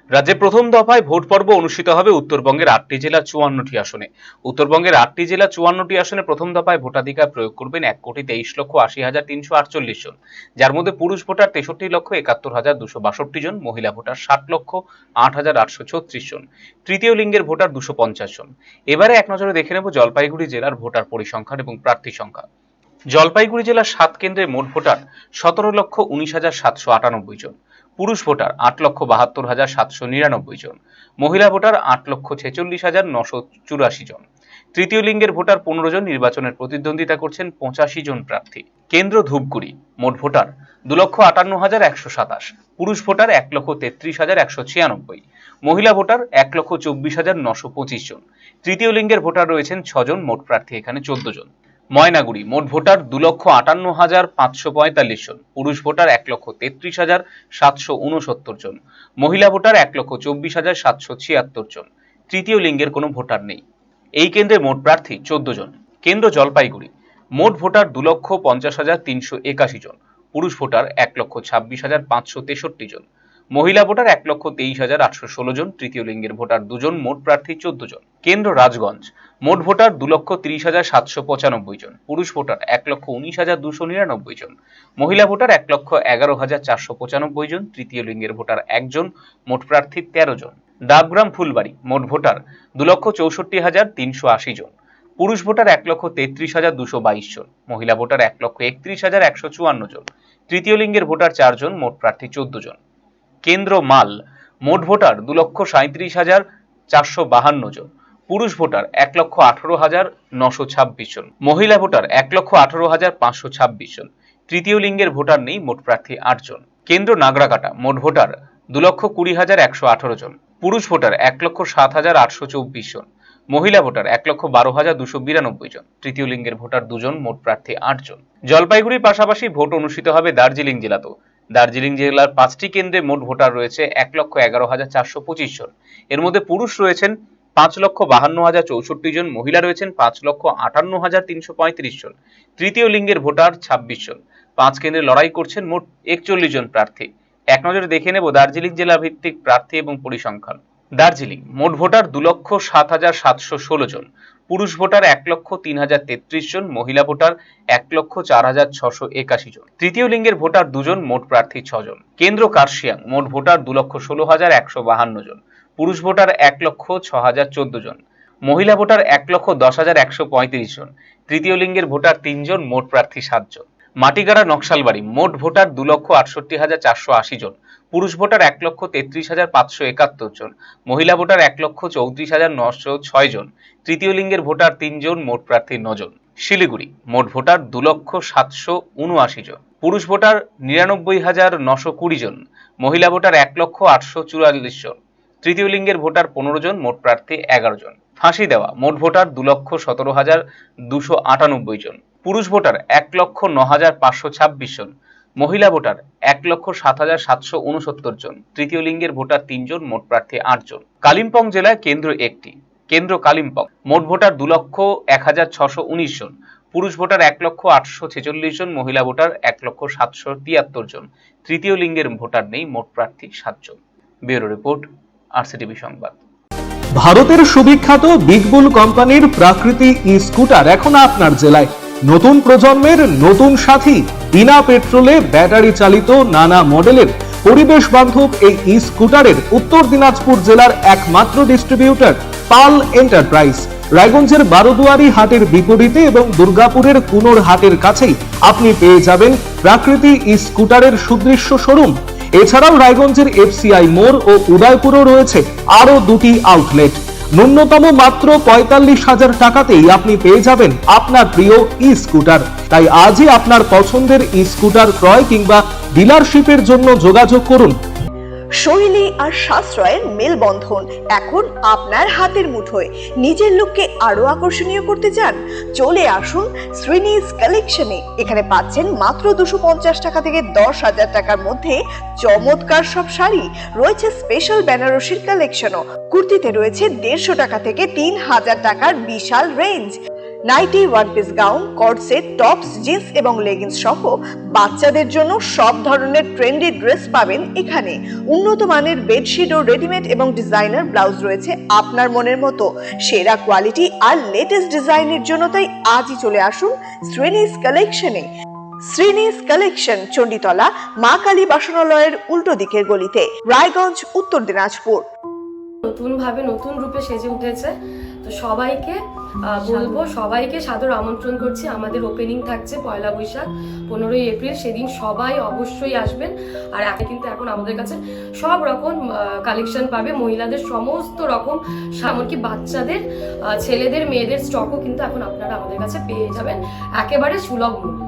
রাজ্যে প্রথম দফায় ভোট পর্ব অনুষ্ঠিত হবে উত্তরবঙ্গের ৮টি জেলার ৫৪টি আসনে। উত্তরবঙ্গের ৮টি জেলার ৫৪টি আসনে প্রথম দফায় ভোটাধিকার প্রয়োগ করবেন ১,২৩,৮০,৩৮৮ জন, যার মধ্যে পুরুষ ভোটার ৬৩,৭১,২৬২ জন, মহিলা ভোটার ৬০,০৮,৮৩৬ জন, তৃতীয় লিঙ্গের ভোটার ২৫০ জন। এবারে এক নজরে দেখে নেব জলপাইগুড়ি জেলার ভোটার পরিসংখ্যান এবং প্রার্থী সংখ্যা। জলপাইগুড়ি জেলার ৭ কেন্দ্রে মোট ভোটার ১৭,১৯,৭৯৮ জন, পুরুষ ভোটার ৮,৭২,৭৯৯ জন, মহিলা ভোটার ৮,৪৬,৯৮৪ জন, তৃতীয় লিঙ্গের ভোটার ১৫ জন। নির্বাচনের প্রতিদ্বন্দ্বিতা করছেন ৮৫ জন প্রার্থী। কেন্দ্র ধূপগুড়ি, মোট ভোটার ২,৫৮,১২৭, পুরুষ ভোটার ১,৩৩,১৯৬, মহিলা ভোটার ১,২৪,৯২৫ জন, তৃতীয় লিঙ্গের ভোটার রয়েছেন ৬ জন। মোট প্রার্থী এখানে ১৪ জন। ময়নাগুড়ি, মোট ভোটার ২,৫৮,৫৪৫ জন, পুরুষ ভোটার ১,৩৩,৭৬৯ জন, মহিলা ভোটার ১,২৪,৭৭৬ জন, তৃতীয় লিঙ্গের কোনো ভোটার নেই। এই কেন্দ্রে মোট প্রার্থী ১৪ জন। কেন্দ্র জলপাইগুড়ি, মোট ভোটার ২,৫০,৩৮১ জন, পুরুষ ভোটার ১,২৬,৫৬৩ জন, মহিলা ভোটার ১,২৩,৮১৬ জন, তৃতীয় লিঙ্গের ভোটার ২ জন। মোট প্রার্থী ১৪ জন। কেন্দ্র রাজগঞ্জ, মোট ভোটার ২,৩০,৭৯৫ জন, পুরুষ ভোটার ১,১৯,২৯৯ জন, মহিলা ভোটার ১,১১,৪৯৫ জন, তৃতীয় লিঙ্গের ভোটার ১ জন। মোট প্রার্থী ১৩ জন। ডাবগ্রাম ফুলবাড়ি, মোট ভোটার ২,৬৪,৩৮০ জন, পুরুষ ভোটার ১,৩৩,২২২ জন, মহিলা ভোটার ১,৩১,১৫৪ জন, তৃতীয় লিঙ্গের ভোটার ৪ জন। মোট প্রার্থী ১৪ জন। কেন্দ্র মাল, মোট ভোটার ২,৩৭,৪৫২ জন, পুরুষ ভোটার ১,১৮,৯২৬ জন, মহিলা ভোটার ১,১৮,৫২৬ জন, তৃতীয় লিঙ্গের ভোটার নেই। মোট প্রার্থী ৮ জন। কেন্দ্র নাগরাকাটা, মোট ভোটার ২,২০,১১৮ জন, পুরুষ ভোটার ১,০৭,৮২৪ জন, মহিলা ভোটার ১,১২,২৯২ জন, তৃতীয় লিঙ্গের ভোটার ২ জন। মোট প্রার্থী ৮ জন। জলপাইগুড়ির পাশাপাশি ভোট অনুষ্ঠিত হবে দার্জিলিং জেলাতেও। দার্জিলিং জেলার ৫টি কেন্দ্রে মোট ভোটার রয়েছে ১,১১,৪২৫ জন। এর মধ্যে পুরুষ রয়েছেন ৫,৫২,০৬৪ জন, মহিলা রয়েছেন ৫,৫৮,৩৩৫ জন, তৃতীয় লিঙ্গের ভোটার ২৬ জন। ৫ কেন্দ্রে লড়াই করছেন মোট ৪১ জন প্রার্থী। এক নজরে দেখে নেব দার্জিলিং জেলা ভিত্তিক প্রার্থী এবং পরিসংখ্যান। দার্জিলিং, মোট ভোটার ২,০৭,৭১৬ জন, পুরুষ ভোটার ১,০৩,০৩৩ জন, মহিলা ভোটার ১,০৪,৬৮১ জন, তৃতীয় লিঙ্গের ভোটার ২ জন। মোট প্রার্থী ৬ জন। কেন্দ্র কার্শিয়াং, মোট ভোটার ২,১৬,১৫২ জন, পুরুষ ভোটার ১,০৬,০১৪ জন, মহিলা ভোটার ১,১০,১৩৫ জন, তৃতীয় লিঙ্গের ভোটার ৩ জন। মোট প্রার্থী ৭ জন। মাটিগাড়া নকশালবাড়ি, মোট ভোটার ২,৬৮,৪৮০ জন, পুরুষ ভোটার ১,৩৩,৫৭১ জন, মহিলা ভোটার ১,৩৪,৯০৬ জন, তৃতীয় লিঙ্গের ভোটার ৩ জন। মোট প্রার্থী ৯ জন। শিলিগুড়ি, মোট ভোটার ২,৭৭৯ জন, পুরুষ ভোটার ৯৯,৯২০ জন, মহিলা ভোটার ১,৮৪৪ জন, তৃতীয় লিঙ্গের ভোটার ১৫ জন। মোট প্রার্থী ১১ জন। ফাঁসি দেওয়া, মোট ভোটার ২,১৭,২৯৮ জন, পুরুষ ভোটার ১,০৯,৫২৬ জন, মহিলা ভোটার ১,০৭,৭৬৯ জন, তৃতীয় লিঙ্গের ভোটার ৩ জন। মোট প্রার্থী ৮ জন। কালিম্পং জেলায় কেন্দ্র একটি। কেন্দ্র কালিম্পং, মোট ভোটার ২,০০১,৬১৯ জন, পুরুষ ভোটার ১,৮৪৬ জন, মহিলা ভোটার ১,৭৭৩ জন, তৃতীয় লিঙ্গের ভোটার নেই। মোট প্রার্থী ৭ জন। ব্যুরো রিপোর্ট, আরসিটিভি সংবাদ। ভারতের সুবিখ্যাত বিগ বুল কোম্পানির প্রাকৃতি ই স্কুটার এখন আপনার জেলায়। নতুন প্রজন্মের নতুন সাথী, বিনা পেট্রোলে ব্যাটারি চালিত নানা মডেলের পরিবেশ বান্ধব এই ই স্কুটারের উত্তর দিনাজপুর জেলার একমাত্র ডিস্ট্রিবিউটর পাল এন্টারপ্রাইজ। রায়গঞ্জের বারোদুয়ারি হাটের বিপরীতে এবং দুর্গাপুরের কুনোর হাটের কাছেই আপনি পেয়ে যাবেন প্রাকৃতি ই স্কুটারের সুদৃশ্য শোরুম। এছাড়াও রায়গঞ্জের এফসিআই মোড় ও উদয়পুরেও রয়েছে আরো দুটি আউটলেট। ন্যূনতম মাত্র ৪৫,০০০ টাকাতেই আপনি পেয়ে যাবেন আপনার প্রিয় ই স্কুটার। তাই আজই আপনার পছন্দের ই স্কুটার ক্রয় কিংবা ডিলারশিপের জন্য যোগাযোগ করুন। শৈলী আর সাশ্রয়ের মেলবন্ধন এখন আপনার হাতের মুঠোয়। নিজের লুককে আরো আকর্ষণীয় করতে চান? চলে আসুন শ্রীনিজ কালেকশনে। এখানে পাচ্ছেন মাত্র ২৫০ টাকা থেকে ১০,০০০ টাকার মধ্যে চমৎকার সব শাড়ি। রয়েছে স্পেশাল বেনারসির কালেকশনও। কুর্তিতে রয়েছে ১৫০ টাকা থেকে ৩,০০০ টাকার বিশাল range. Nighty, one piece gown, cord set, tops, jeans এবং লেগিংস সহ বাচ্চাদের জন্য সব ধরনের ট্রেন্ডি ড্রেস পাবেন এখানে। উন্নত মানের বেডশিট ও রেডিমেড এবং ডিজাইনার ব্লাউজ রয়েছে আপনার মনের মতো। সেরা কোয়ালিটি আর লেটেস্ট ডিজাইনের জন্য তাই আজই চলে আসুন শ্রেণীস কালেকশনে। শ্রেণীস কালেকশন, চণ্ডীতলা, মা কালী বাসনালয়ের উল্টো দিকের গলিতে, রায়গঞ্জ, উত্তর দিনাজপুর। নতুন ভাবে নতুন রূপে সেজে উঠেছে, তো সবাইকে বলবো, সবাইকে সাদর আমন্ত্রণ করছি। আমাদের ওপেনিং থাকছে 1 বৈশাখ 15 এপ্রিল, সেদিন সবাই অবশ্যই আসবেন। আর কিন্তু এখন আমাদের কাছে সব রকম কালেকশন পাবে, মহিলাদের সমস্ত রকম, এমনকি বাচ্চাদের, ছেলেদের, মেয়েদের স্টকও কিন্তু এখন আপনারা আমাদের কাছে পেয়ে যাবেন একেবারে সুলভ মূল্যে।